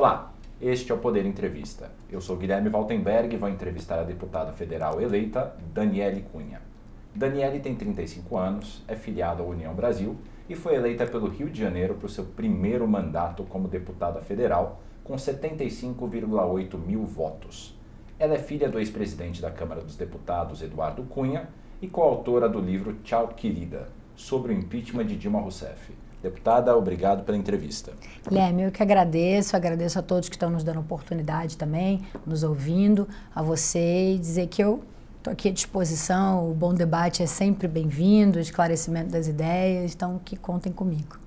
Olá, este é o Poder Entrevista. Eu sou Guilherme Valtenberg e vou entrevistar a deputada federal eleita Daniele Cunha. Daniele tem 35 anos, é filiada à União Brasil e foi eleita pelo Rio de Janeiro para o seu primeiro mandato como deputada federal, com 75,8 mil votos. Ela é filha do ex-presidente da Câmara dos Deputados, Eduardo Cunha, e coautora do livro Tchau, Querida, sobre o impeachment de Dilma Rousseff. Deputada, obrigado pela entrevista. Guilherme, eu que agradeço a todos que estão nos dando oportunidade também, nos ouvindo, a você, e dizer que eu estou aqui à disposição, o bom debate é sempre bem-vindo, o esclarecimento das ideias, então que contem comigo.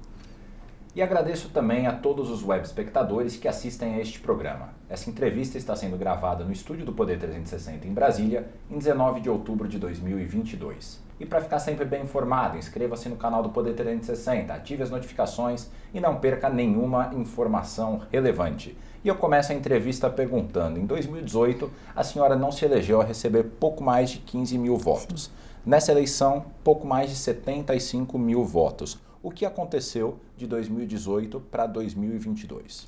E agradeço também a todos os web espectadores que assistem a este programa. Essa entrevista está sendo gravada no estúdio do Poder 360 em Brasília, em 19 de outubro de 2022. E para ficar sempre bem informado, inscreva-se no canal do Poder 360, ative as notificações e não perca nenhuma informação relevante. E eu começo a entrevista perguntando, em 2018, a senhora não se elegeu a receber pouco mais de 15 mil votos. Nessa eleição, pouco mais de 75 mil votos. O que aconteceu de 2018 para 2022?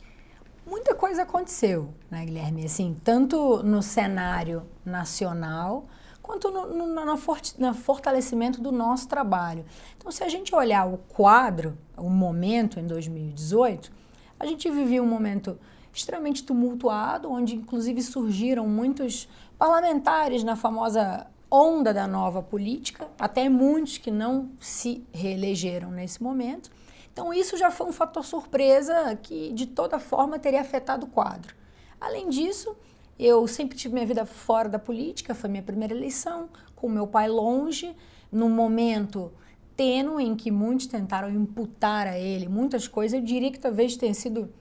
Muita coisa aconteceu, né, Guilherme? Assim, tanto no cenário nacional, quanto no fortalecimento do nosso trabalho. Então, se a gente olhar o quadro, o momento em 2018, a gente vivia um momento extremamente tumultuado, onde inclusive surgiram muitos parlamentares na famosa onda da nova política, até muitos que não se reelegeram nesse momento. Então isso já foi um fator surpresa que de toda forma teria afetado o quadro. Além disso, eu sempre tive minha vida fora da política, foi minha primeira eleição, com meu pai longe, num momento tênue em que muitos tentaram imputar a ele muitas coisas. Eu diria que talvez tenha sido,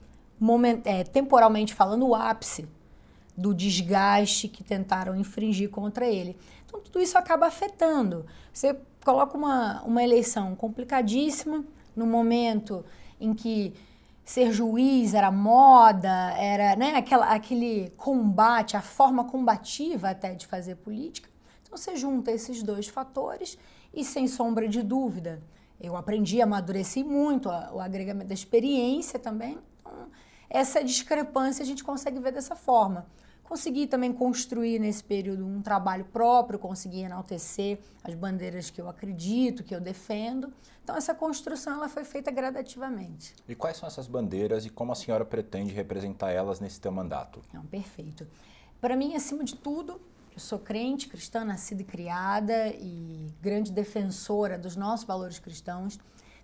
temporalmente falando, o ápice do desgaste que tentaram infringir contra ele. Então, tudo isso acaba afetando. Você coloca uma eleição complicadíssima, no momento em que ser juiz era moda, era, né, aquele combate, a forma combativa até de fazer política. Então, você junta esses dois fatores e, sem sombra de dúvida, eu aprendi, amadureci muito, o agregamento da experiência também. Então, essa discrepância a gente consegue ver dessa forma. Consegui também construir nesse período um trabalho próprio, consegui enaltecer as bandeiras que eu acredito, que eu defendo. Então essa construção ela foi feita gradativamente. E quais são essas bandeiras e como a senhora pretende representar elas nesse teu mandato? Não, perfeito. Para mim, acima de tudo, eu sou crente, cristã, nascida e criada e grande defensora dos nossos valores cristãos.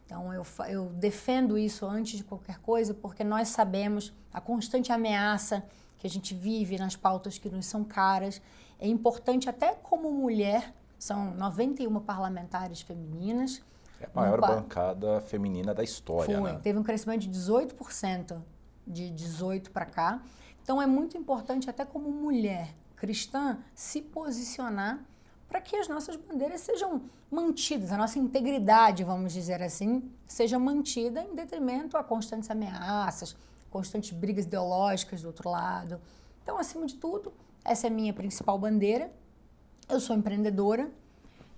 Então eu defendo isso antes de qualquer coisa porque nós sabemos a constante ameaça que a gente vive nas pautas que nos são caras. É importante até como mulher, são 91 parlamentares femininas. É a maior bancada feminina da história, foi, né? Teve um crescimento de 18% de 18 para cá. Então é muito importante até como mulher cristã se posicionar para que as nossas bandeiras sejam mantidas, a nossa integridade, vamos dizer assim, seja mantida em detrimento a constantes ameaças, constantes brigas ideológicas do outro lado. Então, acima de tudo, essa é a minha principal bandeira. Eu sou empreendedora,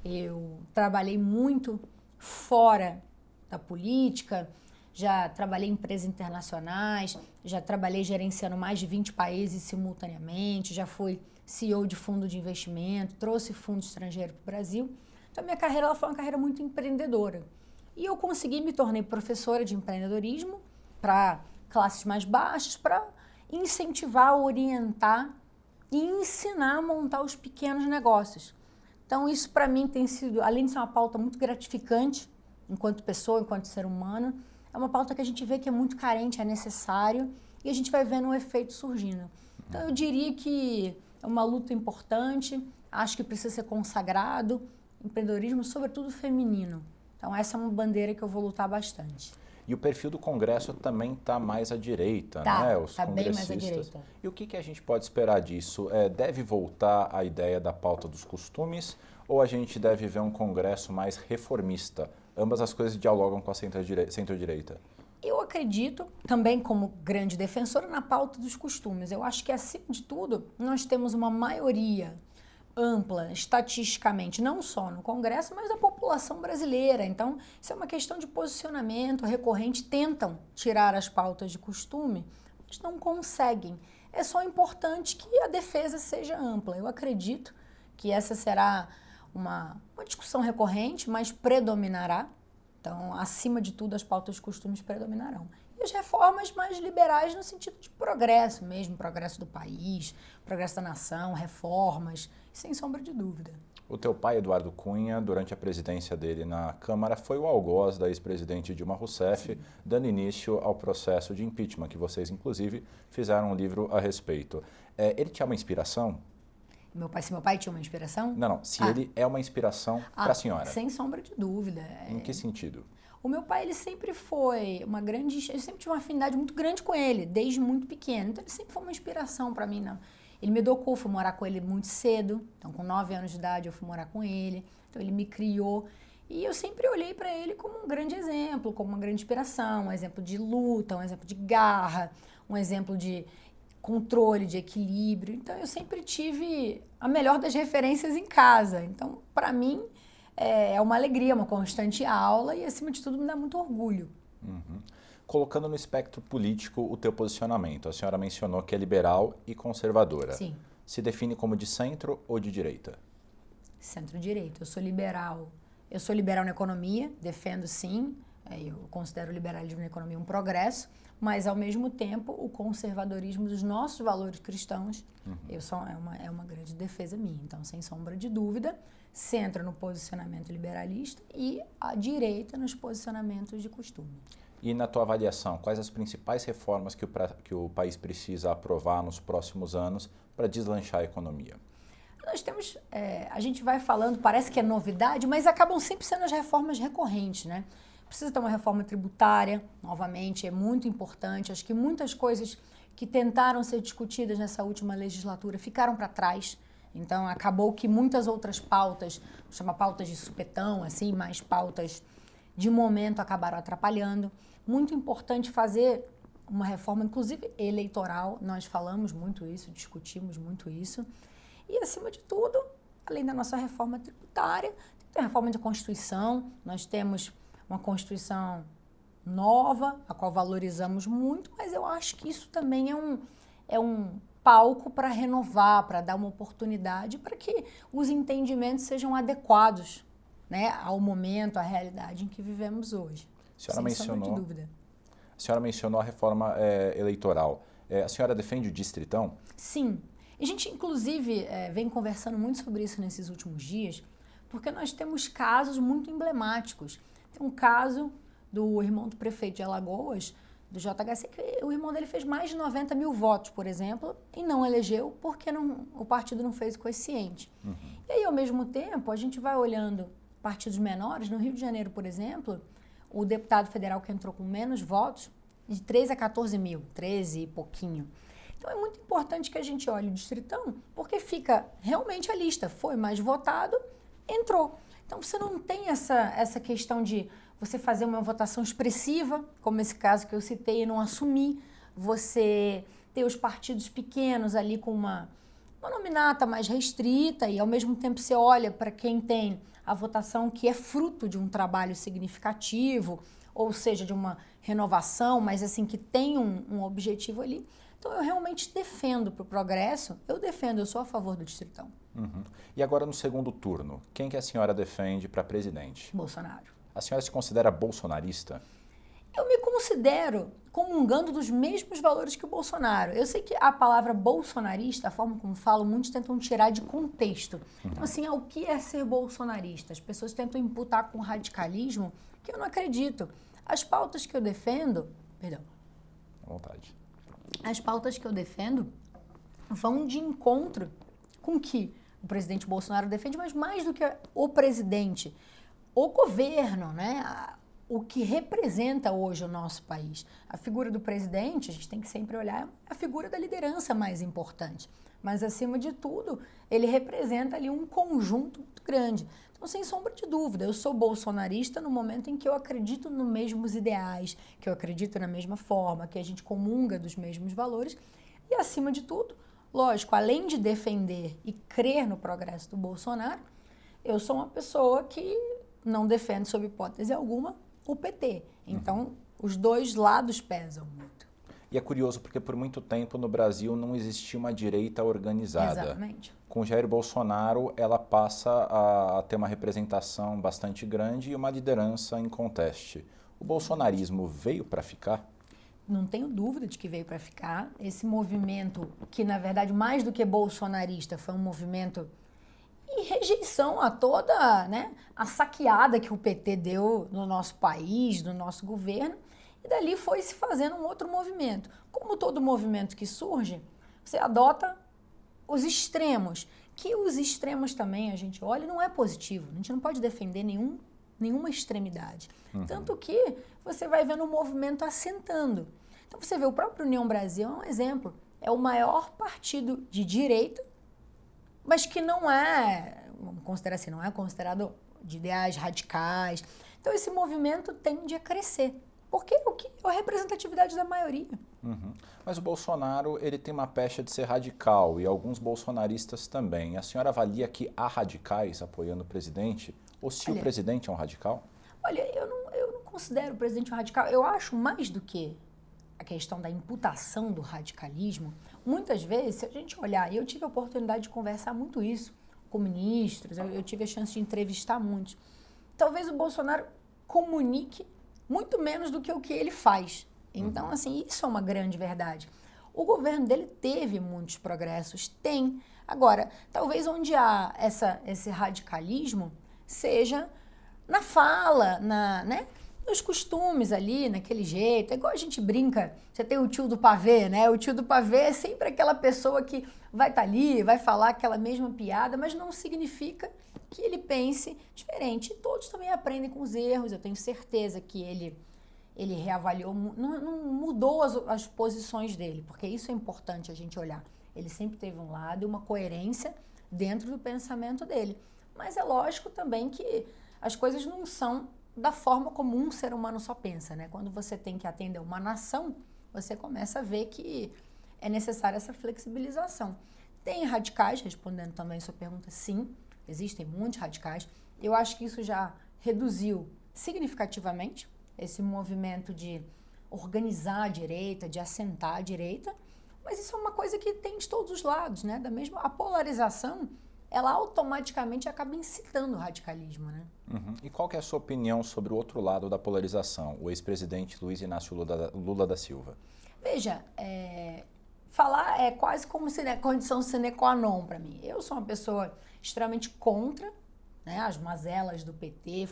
eu trabalhei muito fora da política, já trabalhei em empresas internacionais, já trabalhei gerenciando mais de 20 países simultaneamente, já fui CEO de fundo de investimento, trouxe fundo estrangeiro para o Brasil. Então, minha carreira ela foi uma carreira muito empreendedora. E eu consegui me tornar professora de empreendedorismo para classes mais baixas, para incentivar, orientar e ensinar a montar os pequenos negócios. Então isso para mim tem sido, além de ser uma pauta muito gratificante, enquanto pessoa, enquanto ser humano, é uma pauta que a gente vê que é muito carente, é necessário, e a gente vai vendo um efeito surgindo. Então eu diria que é uma luta importante, acho que precisa ser consagrado, empreendedorismo, sobretudo feminino. Então essa é uma bandeira que eu vou lutar bastante. E o perfil do Congresso também está mais à direita, né? Os tá bem mais à direita. E o que a gente pode esperar disso? Deve voltar a ideia da pauta dos costumes ou a gente deve ver um Congresso mais reformista? Ambas as coisas dialogam com a centro-direita. Eu acredito, também como grande defensora, na pauta dos costumes. Eu acho que, acima de tudo, nós temos uma maioria ampla, estatisticamente, não só no Congresso, mas da população brasileira. Então, isso é uma questão de posicionamento recorrente. Tentam tirar as pautas de costume mas não conseguem. É só importante que a defesa seja ampla. Eu acredito que essa será uma discussão recorrente, mas predominará. Então, acima de tudo, as pautas de costumes predominarão. E as reformas mais liberais no sentido de progresso mesmo, progresso do país, progresso da nação, reformas, sem sombra de dúvida. O teu pai, Eduardo Cunha, durante a presidência dele na Câmara, foi o algoz da ex-presidente Dilma Rousseff, dando início ao processo de impeachment, que vocês, inclusive, fizeram um livro a respeito. Ele tinha uma inspiração? Se meu pai tinha uma inspiração? Não. Se ele é uma inspiração para a senhora. Sem sombra de dúvida. Em que sentido? O meu pai, ele sempre foi eu sempre tive uma afinidade muito grande com ele, desde muito pequeno. Então, ele sempre foi uma inspiração para mim, não. Ele me educou, fui morar com ele muito cedo. Então, com 9 anos de idade, eu fui morar com ele. Então, ele me criou. E eu sempre olhei para ele como um grande exemplo, como uma grande inspiração, um exemplo de luta, um exemplo de garra, um exemplo de controle, de equilíbrio. Então, eu sempre tive a melhor das referências em casa. Então, para mim, é uma alegria, uma constante aula e, acima de tudo, me dá muito orgulho. Uhum. Colocando no espectro político o teu posicionamento, a senhora mencionou que é liberal e conservadora. Sim. Se define como de centro ou de direita? Centro-direita. Eu sou liberal. Eu sou liberal na economia, defendo sim. Eu considero o liberalismo na economia um progresso, mas, ao mesmo tempo, o conservadorismo dos nossos valores cristãos é uma grande defesa minha. Então, sem sombra de dúvida, centro no posicionamento liberalista e a direita nos posicionamentos de costume. E, na tua avaliação, quais as principais reformas que o país precisa aprovar nos próximos anos para deslanchar a economia? Nós temos, a gente vai falando, parece que é novidade, mas acabam sempre sendo as reformas recorrentes, né? Precisa ter uma reforma tributária, novamente, é muito importante. Acho que muitas coisas que tentaram ser discutidas nessa última legislatura ficaram para trás. Então, acabou que muitas outras pautas, vou chamar pautas de supetão, assim, mais pautas de momento acabaram atrapalhando. Muito importante fazer uma reforma, inclusive eleitoral. Nós falamos muito isso, discutimos muito isso. E, acima de tudo, além da nossa reforma tributária, tem que ter a reforma da Constituição. Nós temos uma Constituição nova, a qual valorizamos muito, mas eu acho que isso também é um palco para renovar, para dar uma oportunidade para que os entendimentos sejam adequados, né, ao momento, à realidade em que vivemos hoje. Sem sombra de dúvida. A senhora mencionou a reforma eleitoral. A senhora defende o distritão? Sim. E a gente, inclusive, vem conversando muito sobre isso nesses últimos dias, porque nós temos casos muito emblemáticos. Tem um caso do irmão do prefeito de Alagoas, do JHC, que o irmão dele fez mais de 90 mil votos, por exemplo, e não elegeu porque o partido não fez o coeficiente. E aí, ao mesmo tempo, a gente vai olhando partidos menores. No Rio de Janeiro, por exemplo, o deputado federal que entrou com menos votos, de 13 a 14 mil, 13 e pouquinho. Então, é muito importante que a gente olhe o distritão, porque fica realmente a lista. Foi mais votado, entrou. Então, você não tem essa questão de você fazer uma votação expressiva, como esse caso que eu citei, e não assumir. Você ter os partidos pequenos ali com uma nominata mais restrita e, ao mesmo tempo, você olha para quem tem a votação que é fruto de um trabalho significativo, ou seja, de uma renovação, mas assim que tem um objetivo ali. Então, eu realmente defendo para o progresso, eu sou a favor do distritão. E agora, no segundo turno, quem que a senhora defende para presidente? Bolsonaro. A senhora se considera bolsonarista? Eu me considero comungando dos mesmos valores que o Bolsonaro. Eu sei que a palavra bolsonarista, a forma como falo, muitos tentam tirar de contexto. Então, assim, o que é ser bolsonarista? As pessoas tentam imputar com radicalismo, que eu não acredito. As pautas que eu defendo... Perdão. À vontade. As pautas que eu defendo vão de encontro com o que o presidente Bolsonaro defende, mas mais do que o presidente, o governo, né? O que representa hoje o nosso país. A figura do presidente, a gente tem que sempre olhar a figura da liderança mais importante. Mas, acima de tudo, ele representa ali um conjunto muito grande. Então, sem sombra de dúvida, eu sou bolsonarista no momento em que eu acredito nos mesmos ideais, que eu acredito na mesma forma, que a gente comunga dos mesmos valores. E, acima de tudo, lógico, além de defender e crer no progresso do Bolsonaro, eu sou uma pessoa que não defende, sob hipótese alguma, o PT. Então, os dois lados pesam muito. E é curioso porque por muito tempo no Brasil não existia uma direita organizada. Exatamente. Com Jair Bolsonaro, ela passa a ter uma representação bastante grande e uma liderança inconteste. O bolsonarismo veio para ficar? Não tenho dúvida de que veio para ficar. Esse movimento, que na verdade mais do que bolsonarista, foi um movimento em rejeição a toda, né, a saqueada que o PT deu no nosso país, no nosso governo, e dali foi se fazendo um outro movimento. Como todo movimento que surge, você adota os extremos, que os extremos também a gente olha e não é positivo. A gente não pode defender nenhuma extremidade. Tanto que você vai vendo o movimento assentando. Então você vê o próprio União Brasil é um exemplo. É o maior partido de direita, mas que não é, vamos considerar assim, não é considerado de ideais radicais. Então esse movimento tende a crescer. Porque é a representatividade da maioria. Mas o Bolsonaro, ele tem uma pecha de ser radical e alguns bolsonaristas também. A senhora avalia que há radicais apoiando o presidente? Ou se o presidente é um radical? Olha, eu não considero o presidente um radical. Eu acho mais do que a questão da imputação do radicalismo. Muitas vezes, se a gente olhar, e eu tive a oportunidade de conversar muito isso com ministros, eu tive a chance de entrevistar muitos. Talvez o Bolsonaro comunique muito menos do que o que ele faz. Então, assim, isso é uma grande verdade. O governo dele teve muitos progressos, tem. Agora, talvez onde há esse radicalismo seja na fala, né? Nos costumes ali, naquele jeito. É igual a gente brinca, você tem o tio do pavê, né? O tio do pavê é sempre aquela pessoa que vai estar ali, vai falar aquela mesma piada, mas não significa que ele pense diferente. E todos também aprendem com os erros, eu tenho certeza que ele reavaliou, não mudou as posições dele, porque isso é importante a gente olhar. Ele sempre teve um lado e uma coerência dentro do pensamento dele. Mas é lógico também que as coisas não são da forma como um ser humano só pensa, né? Quando você tem que atender uma nação, você começa a ver que é necessária essa flexibilização. Tem radicais, respondendo também a sua pergunta, sim, existem muitos radicais. Eu acho que isso já reduziu significativamente esse movimento de organizar a direita, de assentar a direita, mas isso é uma coisa que tem de todos os lados, né? A polarização, ela automaticamente acaba incitando o radicalismo, né? E qual que é a sua opinião sobre o outro lado da polarização, o ex-presidente Luiz Inácio Lula da Silva? Veja, falar é quase como condição sine qua non para mim. Eu sou uma pessoa extremamente contra, né? As mazelas do PT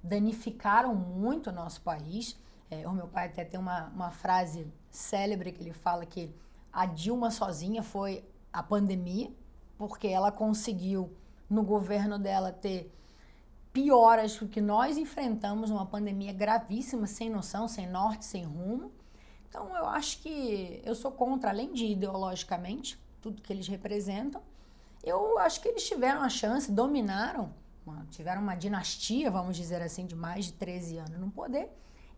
danificaram muito o nosso país. O meu pai até tem uma frase célebre que ele fala que a Dilma sozinha foi a pandemia, porque ela conseguiu, no governo dela, ter pioras do que nós enfrentamos, uma pandemia gravíssima, sem noção, sem norte, sem rumo. Então, eu acho que eu sou contra, além de ideologicamente, tudo que eles representam, eu acho que eles tiveram a chance, dominaram, tiveram uma dinastia, vamos dizer assim, de mais de 13 anos no poder,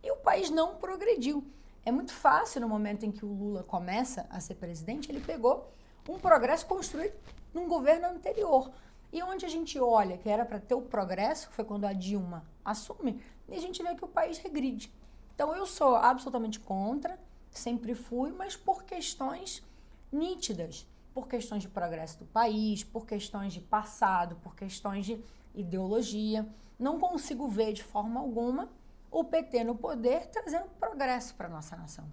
e o país não progrediu. É muito fácil, no momento em que o Lula começa a ser presidente, ele pegou um progresso construído num governo anterior. E onde a gente olha que era para ter o progresso, foi quando a Dilma assume, e a gente vê que o país regride. Então eu sou absolutamente contra, sempre fui, mas por questões nítidas, por questões de progresso do país, por questões de passado, por questões de ideologia. Não consigo ver de forma alguma o PT no poder trazendo progresso para a nossa nação.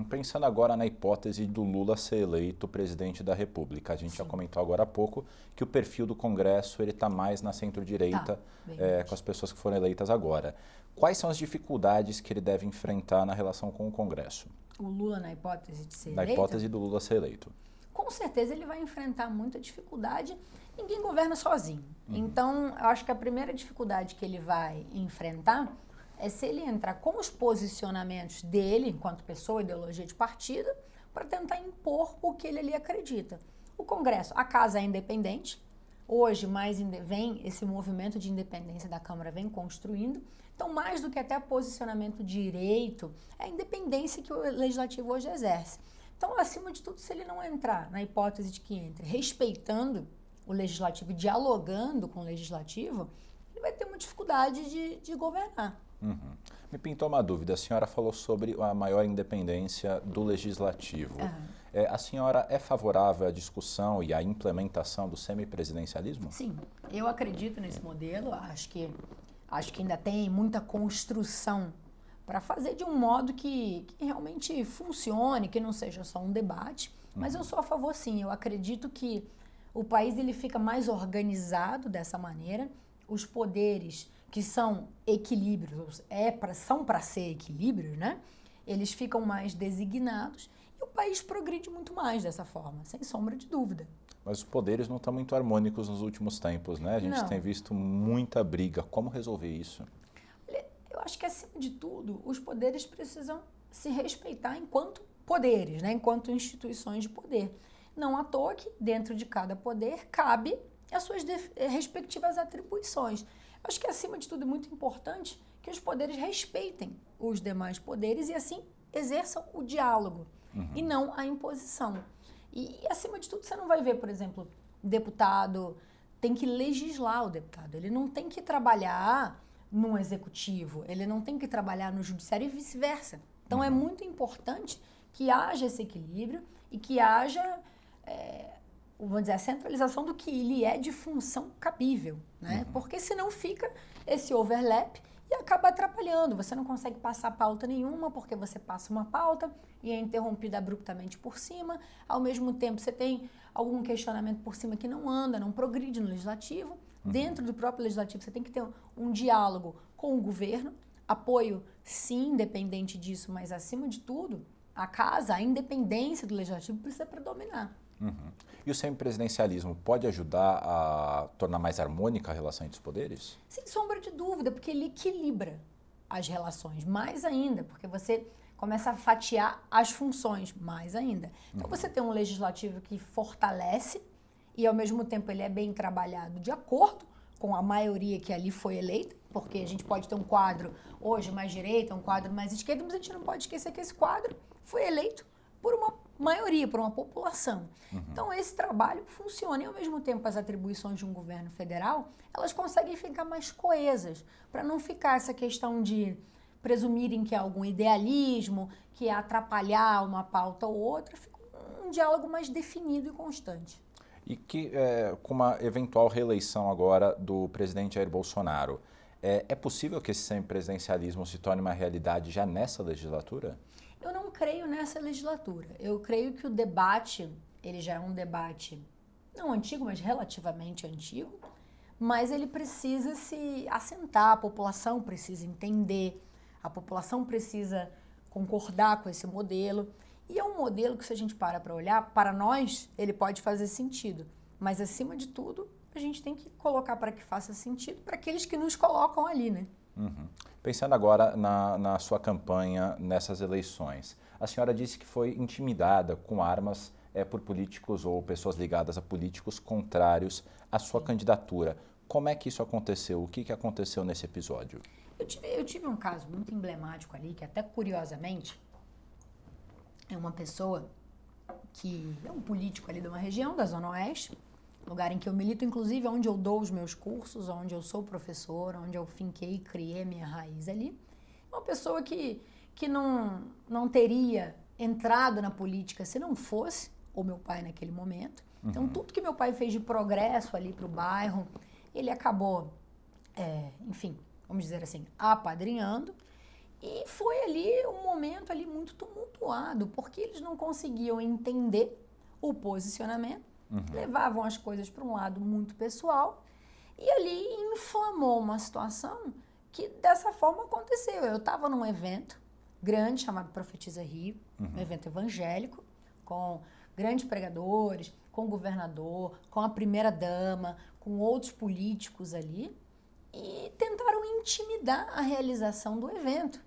Pensando agora na hipótese do Lula ser eleito presidente da República, a gente já comentou agora há pouco que o perfil do Congresso ele está mais na centro-direita, com as pessoas que foram eleitas agora. Quais são as dificuldades que ele deve enfrentar na relação com o Congresso? O Lula na hipótese de ser eleito? Na hipótese do Lula ser eleito. Com certeza ele vai enfrentar muita dificuldade. Ninguém governa sozinho. Então, eu acho que a primeira dificuldade que ele vai enfrentar é se ele entrar com os posicionamentos dele, enquanto pessoa, ideologia de partido, para tentar impor o que ele ali acredita. O Congresso, a casa é independente, hoje vem esse movimento de independência da Câmara, vem construindo, então mais do que até posicionamento direito, é a independência que o Legislativo hoje exerce. Então, acima de tudo, se ele não entrar na hipótese de que entre respeitando o Legislativo e dialogando com o Legislativo, ele vai ter uma dificuldade de governar. Uhum. Me pintou uma dúvida. A senhora falou sobre a maior independência do legislativo. A senhora é favorável à discussão e à implementação do semipresidencialismo? Sim, eu acredito nesse modelo. Acho que ainda tem muita construção para fazer de um modo que realmente funcione, que não seja só um debate. Mas eu sou a favor, sim. Eu acredito que o país ele fica mais organizado dessa maneira. Os poderes que são equilíbrios, são para ser equilíbrios, né? Eles ficam mais designados e o país progride muito mais dessa forma, sem sombra de dúvida. Mas os poderes não estão muito harmônicos nos últimos tempos, né? A gente tem visto muita briga. Como resolver isso? Olha, eu acho que, acima de tudo, os poderes precisam se respeitar enquanto poderes, né? Enquanto instituições de poder. Não à toa que, dentro de cada poder, cabe as suas respectivas atribuições. Acho que, acima de tudo, é muito importante que os poderes respeitem os demais poderes e, assim, exerçam o diálogo e não a imposição. E, acima de tudo, você não vai ver, por exemplo, deputado tem que legislar o deputado. Ele não tem que trabalhar no executivo, ele não tem que trabalhar no judiciário e vice-versa. Então, é muito importante que haja esse equilíbrio e que haja... vamos dizer, a centralização do que ele é de função cabível, né? Porque senão fica esse overlap e acaba atrapalhando. Você não consegue passar pauta nenhuma porque você passa uma pauta e é interrompida abruptamente por cima. Ao mesmo tempo, você tem algum questionamento por cima que não anda, não progride no legislativo. Dentro do próprio legislativo, você tem que ter um diálogo com o governo. Apoio, sim, independente disso, mas, acima de tudo, a independência do legislativo precisa predominar. E o semipresidencialismo pode ajudar a tornar mais harmônica a relação entre os poderes? Sem sombra de dúvida, porque ele equilibra as relações, mais ainda, porque você começa a fatiar as funções, mais ainda. Então você tem um legislativo que fortalece e, ao mesmo tempo, ele é bem trabalhado de acordo com a maioria que ali foi eleita, porque a gente pode ter um quadro hoje mais direita, um quadro mais esquerda, mas a gente não pode esquecer que esse quadro foi eleito por uma maioria, por uma população. Então, esse trabalho funciona e, ao mesmo tempo, as atribuições de um governo federal, elas conseguem ficar mais coesas, para não ficar essa questão de presumirem que é algum idealismo, que é atrapalhar uma pauta ou outra, fica um diálogo mais definido e constante. E que, com uma eventual reeleição agora do presidente Jair Bolsonaro, é possível que esse semipresidencialismo se torne uma realidade já nessa legislatura? Eu não creio nessa legislatura. Eu creio que o debate, ele já é um debate não antigo, mas relativamente antigo, mas ele precisa se assentar, a população precisa entender, a população precisa concordar com esse modelo. E é um modelo que, se a gente para olhar, para nós, ele pode fazer sentido. Mas, acima de tudo, a gente tem que colocar para que faça sentido para aqueles que nos colocam ali, né? Pensando agora na sua campanha nessas eleições, a senhora disse que foi intimidada com armas por políticos ou pessoas ligadas a políticos contrários à sua candidatura. Como é que isso aconteceu? O que aconteceu nesse episódio? Eu tive um caso muito emblemático ali, que até curiosamente é uma pessoa que é um político ali de uma região da Zona Oeste, lugar em que eu milito, inclusive, onde eu dou os meus cursos, onde eu sou professora, onde eu finquei e criei a minha raiz ali. Uma pessoa que não teria entrado na política se não fosse o meu pai naquele momento. Então, tudo que meu pai fez de progresso ali para o bairro, ele acabou, enfim, vamos dizer assim, apadrinhando. E foi ali um momento ali muito tumultuado, porque eles não conseguiam entender o posicionamento, levavam as coisas para um lado muito pessoal e ali inflamou uma situação que dessa forma aconteceu. Eu estava num evento grande chamado Profetiza Rio, um evento evangélico, com grandes pregadores, com o governador, com a primeira-dama, com outros políticos ali, e tentaram intimidar a realização do evento.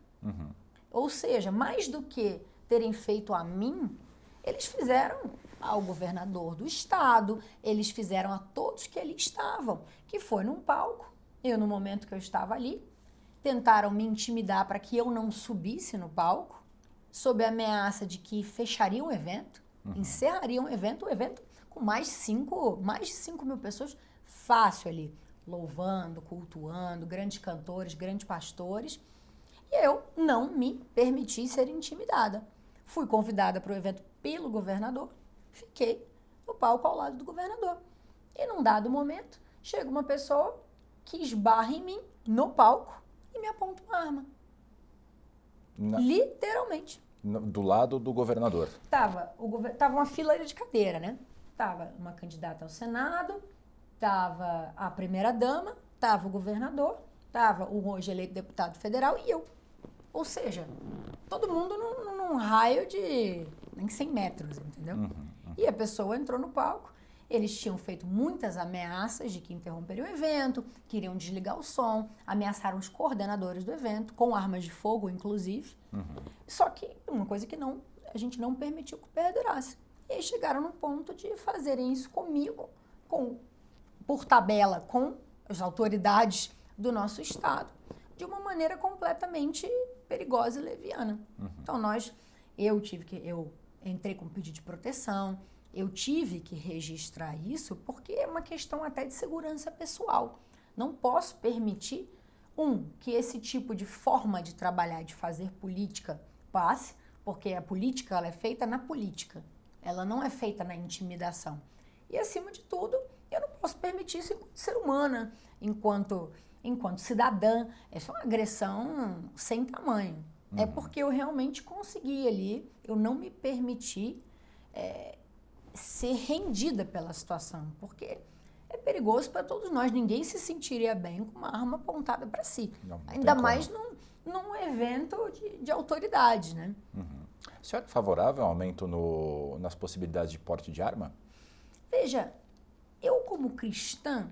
Ou seja, mais do que terem feito a mim, eles fizeram ao governador do estado, eles fizeram a todos que ali estavam, que foi num palco. Eu, no momento que eu estava ali, tentaram me intimidar para que eu não subisse no palco, sob a ameaça de que fechariam o evento, encerrariam o evento com mais de 5 mil pessoas, fácil ali, louvando, cultuando, grandes cantores, grandes pastores. E eu não me permiti ser intimidada. Fui convidada para o evento pelo governador, fiquei no palco ao lado do governador. E num dado momento, chega uma pessoa que esbarra em mim no palco e me aponta uma arma. Literalmente. Do lado do governador. Tava uma fileira de cadeira, né? Tava uma candidata ao Senado, tava a primeira-dama, tava o governador, tava o hoje eleito deputado federal e eu. Ou seja, todo mundo num raio de nem 100 metros, entendeu? E a pessoa entrou no palco, eles tinham feito muitas ameaças de que interromperiam o evento, queriam desligar o som, ameaçaram os coordenadores do evento, com armas de fogo, inclusive. Só que uma coisa que a gente não permitiu que perdurasse. E aí chegaram no ponto de fazerem isso comigo, por tabela, com as autoridades do nosso estado, de uma maneira completamente perigosa e leviana. Então eu entrei com pedido de proteção, eu tive que registrar isso porque é uma questão até de segurança pessoal. Não posso permitir, que esse tipo de forma de trabalhar e de fazer política passe, porque a política ela é feita na política, ela não é feita na intimidação. E acima de tudo, eu não posso permitir isso enquanto ser humana, enquanto cidadã. Essa é uma agressão sem tamanho. É porque eu realmente consegui ali, eu não me permiti ser rendida pela situação, porque é perigoso para todos nós. Ninguém se sentiria bem com uma arma apontada para si. Não ainda mais num evento de autoridade, né? A senhora é favorável ao aumento nas possibilidades de porte de arma? Veja, eu como cristã,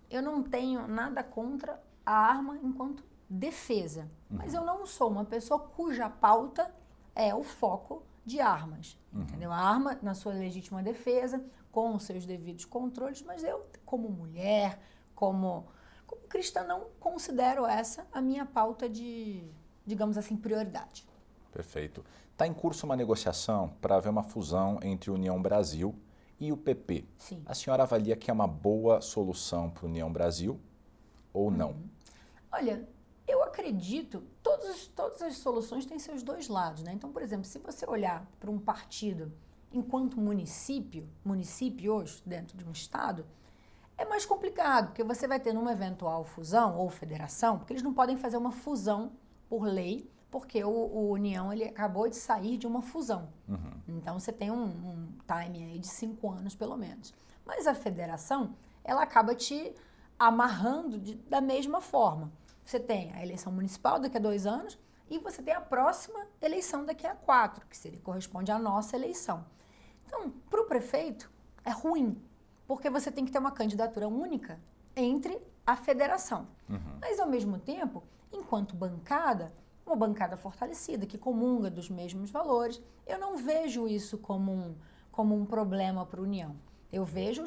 eu não tenho nada contra a arma enquanto defesa. Mas eu não sou uma pessoa cuja pauta é o foco de armas, entendeu? A arma na sua legítima defesa, com os seus devidos controles, mas eu, como mulher, como cristã, não considero essa a minha pauta de, digamos assim, prioridade. Perfeito. Está em curso uma negociação para haver uma fusão entre União Brasil e o PP. Sim. A senhora avalia que é uma boa solução para a União Brasil ou não? Olha, eu acredito, todas as soluções têm seus dois lados, né? Então, por exemplo, se você olhar para um partido enquanto municípios dentro de um estado, é mais complicado, porque você vai ter numa eventual fusão ou federação, porque eles não podem fazer uma fusão por lei, porque o União ele acabou de sair de uma fusão. Então, você tem um time aí de 5 anos, pelo menos. Mas a federação, ela acaba te amarrando da mesma forma. Você tem a eleição municipal daqui a 2 anos e você tem a próxima eleição daqui a 4, que corresponde à nossa eleição. Então, para o prefeito, é ruim, porque você tem que ter uma candidatura única entre a federação. Mas, ao mesmo tempo, enquanto bancada, uma bancada fortalecida, que comunga dos mesmos valores, eu não vejo isso como um problema para a União. Eu vejo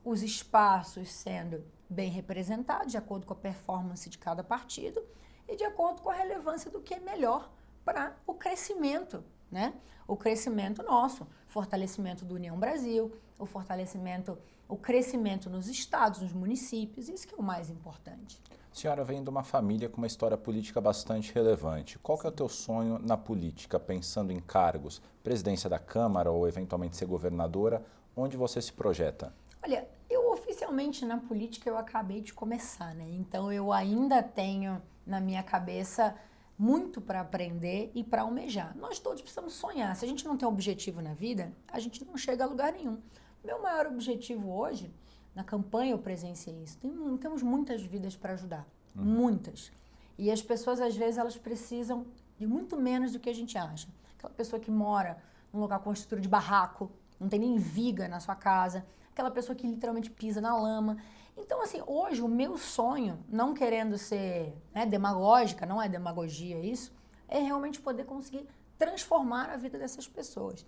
os espaços sendo bem representados, de acordo com a performance de cada partido e de acordo com a relevância do que é melhor para o crescimento, né? O crescimento nosso, fortalecimento do União Brasil, o crescimento nos estados, nos municípios, isso que é o mais importante. A senhora vem de uma família com uma história política bastante relevante. Qual que é o teu sonho na política, pensando em cargos, presidência da Câmara ou eventualmente ser governadora, onde você se projeta? Olha, eu oficialmente na política eu acabei de começar, né? Então eu ainda tenho na minha cabeça muito para aprender e para almejar. Nós todos precisamos sonhar. Se a gente não tem objetivo na vida, a gente não chega a lugar nenhum. Meu maior objetivo hoje, na campanha eu presenciei isso, temos muitas vidas para ajudar, muitas. E as pessoas às vezes elas precisam de muito menos do que a gente acha. Aquela pessoa que mora num lugar com estrutura de barraco, não tem nem viga na sua casa, aquela pessoa que literalmente pisa na lama. Então, assim, hoje o meu sonho, não querendo ser demagógica, não é demagogia isso, é realmente poder conseguir transformar a vida dessas pessoas.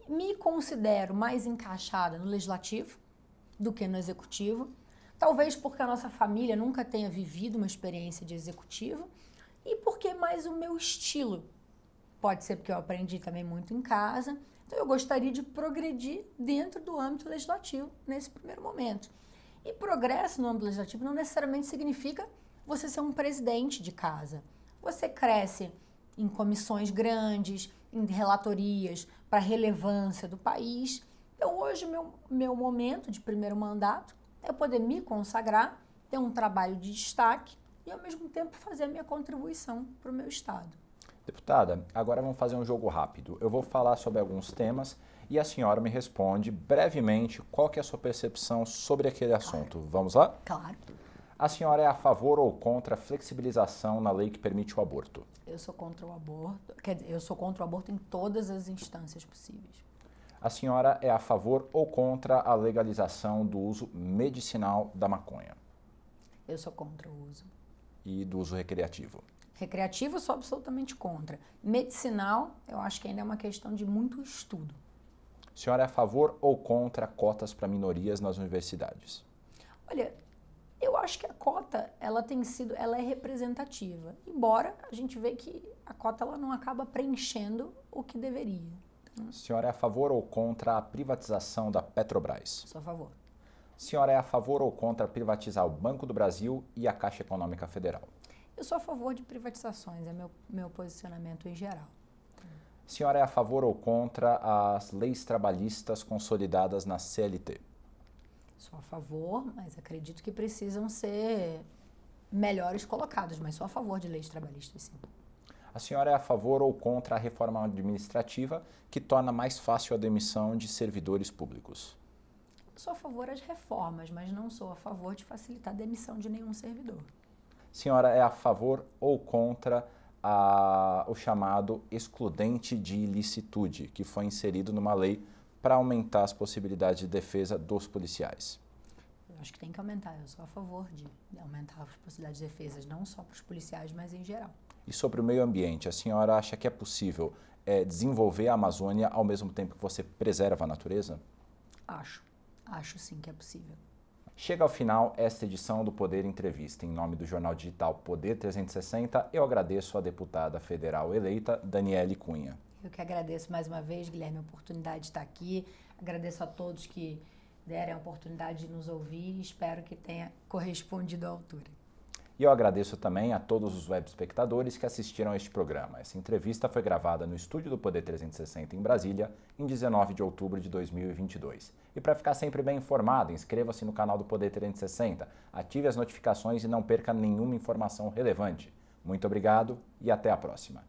Me considero mais encaixada no legislativo do que no executivo, talvez porque a nossa família nunca tenha vivido uma experiência de executivo e porque mais o meu estilo. Pode ser porque eu aprendi também muito em casa. Então, eu gostaria de progredir dentro do âmbito legislativo nesse primeiro momento. E progresso no âmbito legislativo não necessariamente significa você ser um presidente de casa. você cresce em comissões grandes, em relatorias para relevância do país. Então, hoje, meu momento de primeiro mandato é poder me consagrar, ter um trabalho de destaque e, ao mesmo tempo, fazer a minha contribuição para o meu Estado. Deputada, agora vamos fazer um jogo rápido. Eu vou falar sobre alguns temas e a senhora me responde brevemente qual que é a sua percepção sobre aquele assunto. Claro. Vamos lá? Claro. A senhora é a favor ou contra a flexibilização na lei que permite o aborto? Eu sou contra o aborto, quer dizer, eu sou contra o aborto em todas as instâncias possíveis. A senhora é a favor ou contra a legalização do uso medicinal da maconha? Eu sou contra o uso. E do uso recreativo? Recreativo, eu sou absolutamente contra. Medicinal, eu acho que ainda é uma questão de muito estudo. A senhora é a favor ou contra cotas para minorias nas universidades? Olha, eu acho que a cota, ela é representativa. Embora a gente vê que a cota ela não acaba preenchendo o que deveria. A senhora é a favor ou contra a privatização da Petrobras? Sou a favor. A senhora é a favor ou contra privatizar o Banco do Brasil e a Caixa Econômica Federal? Eu sou a favor de privatizações, é meu posicionamento em geral. A senhora é a favor ou contra as leis trabalhistas consolidadas na CLT? Sou a favor, mas acredito que precisam ser melhores colocadas, mas sou a favor de leis trabalhistas, sim. A senhora é a favor ou contra a reforma administrativa que torna mais fácil a demissão de servidores públicos? Sou a favor das reformas, mas não sou a favor de facilitar a demissão de nenhum servidor. A senhora é a favor ou contra o chamado excludente de ilicitude, que foi inserido numa lei para aumentar as possibilidades de defesa dos policiais? Eu acho que tem que aumentar. Eu sou a favor de aumentar as possibilidades de defesa, não só para os policiais, mas em geral. E sobre o meio ambiente, a senhora acha que é possível desenvolver a Amazônia ao mesmo tempo que você preserva a natureza? Acho sim que é possível. Chega ao final esta edição do Poder Entrevista. Em nome do jornal digital Poder 360, eu agradeço à deputada federal eleita, Daniele Cunha. Eu que agradeço mais uma vez, Guilherme, a oportunidade de estar aqui. Agradeço a todos que derem a oportunidade de nos ouvir e espero que tenha correspondido à altura. E eu agradeço também a todos os web espectadores que assistiram a este programa. Essa entrevista foi gravada no estúdio do Poder 360 em Brasília, em 19 de outubro de 2022. E para ficar sempre bem informado, inscreva-se no canal do Poder 360, ative as notificações e não perca nenhuma informação relevante. Muito obrigado e até a próxima.